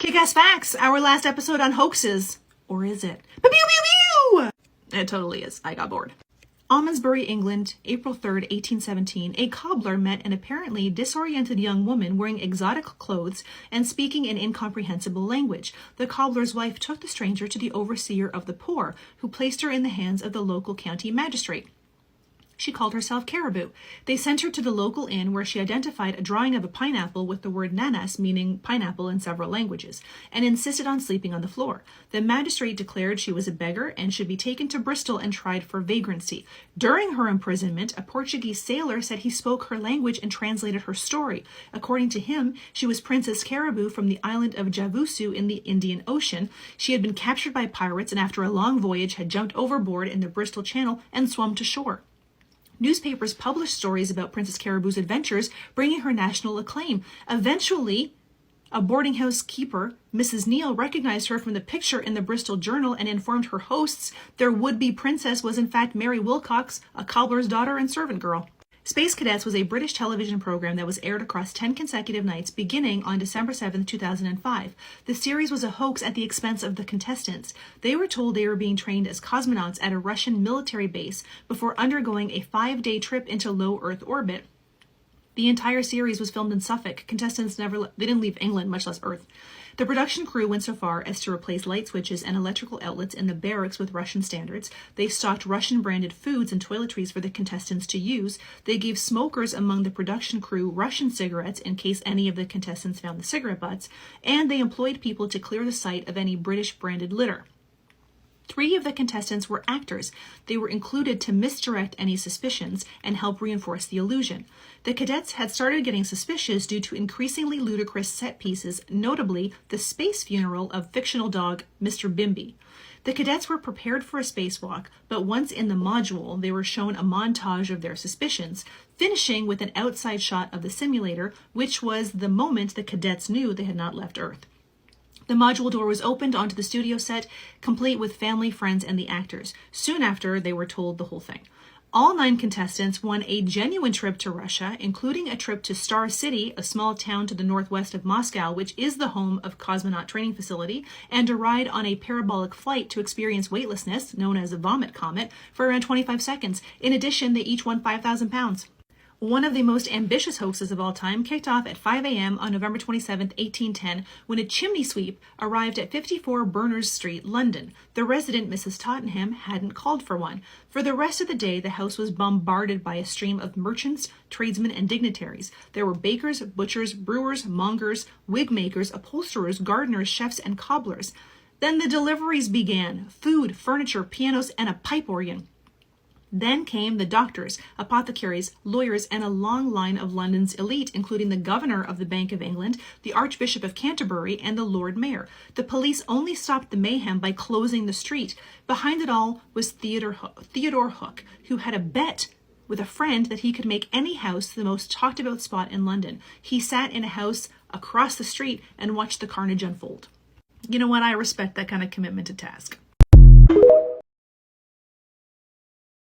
Kick-ass facts, our last episode on hoaxes. Or is it? Pew, pew, pew, pew! It totally is. I got bored. Almondsbury, England, April 3rd, 1817, a cobbler met an apparently disoriented young woman wearing exotic clothes and speaking an incomprehensible language. The cobbler's wife took the stranger to the overseer of the poor, who placed her in the hands of the local county magistrate. She called herself Caribou. They sent her to the local inn where she identified a drawing of a pineapple with the word nanas, meaning pineapple in several languages, and insisted on sleeping on the floor. The magistrate declared she was a beggar and should be taken to Bristol and tried for vagrancy. During her imprisonment, a Portuguese sailor said he spoke her language and translated her story. According to him, she was Princess Caribou from the island of Javusu in the Indian Ocean. She had been captured by pirates and after a long voyage had jumped overboard in the Bristol Channel and swum to shore. Newspapers published stories about Princess Caribou's adventures, bringing her national acclaim. Eventually, a boarding house keeper, Mrs. Neal, recognized her from the picture in the Bristol Journal and informed her hosts their would-be princess was in fact Mary Wilcox, a cobbler's daughter and servant girl. Space Cadets was a British television program that was aired across 10 consecutive nights beginning on December 7, 2005. The series was a hoax at the expense of the contestants. They were told they were being trained as cosmonauts at a Russian military base before undergoing a 5-day trip into low Earth orbit. The entire series was filmed in Suffolk. Contestants they didn't leave England, much less Earth. The production crew went so far as to replace light switches and electrical outlets in the barracks with Russian standards. They stocked Russian-branded foods and toiletries for the contestants to use. They gave smokers among the production crew Russian cigarettes in case any of the contestants found the cigarette butts, and they employed people to clear the site of any British-branded litter. 3 of the contestants were actors. They were included to misdirect any suspicions and help reinforce the illusion. The cadets had started getting suspicious due to increasingly ludicrous set pieces, notably the space funeral of fictional dog Mr. Bimby. The cadets were prepared for a spacewalk, but once in the module, they were shown a montage of their suspicions, finishing with an outside shot of the simulator, which was the moment the cadets knew they had not left Earth. The module door was opened onto the studio set, complete with family, friends, and the actors. Soon after, they were told the whole thing. All 9 contestants won a genuine trip to Russia, including a trip to Star City, a small town to the northwest of Moscow, which is the home of Cosmonaut Training Facility, and a ride on a parabolic flight to experience weightlessness, known as a vomit comet, for around 25 seconds. In addition, they each won 5,000 pounds. One of the most ambitious hoaxes of all time kicked off at 5 a.m. on November 27, 1810, when a chimney sweep arrived at 54 Berners Street, London. The resident, Mrs. Tottenham, hadn't called for one. For the rest of the day, the house was bombarded by a stream of merchants, tradesmen, and dignitaries. There were bakers, butchers, brewers, mongers, wig makers, upholsterers, gardeners, chefs, and cobblers. Then the deliveries began: food, furniture, pianos, and a pipe organ. Then came the doctors, apothecaries, lawyers, and a long line of London's elite, including the Governor of the Bank of England, the Archbishop of Canterbury, and the Lord Mayor. The police only stopped the mayhem by closing the street. Behind it all was Theodore Hook, who had a bet with a friend that he could make any house the most talked about spot in London. He sat in a house across the street and watched the carnage unfold. You know what? I respect that kind of commitment to task.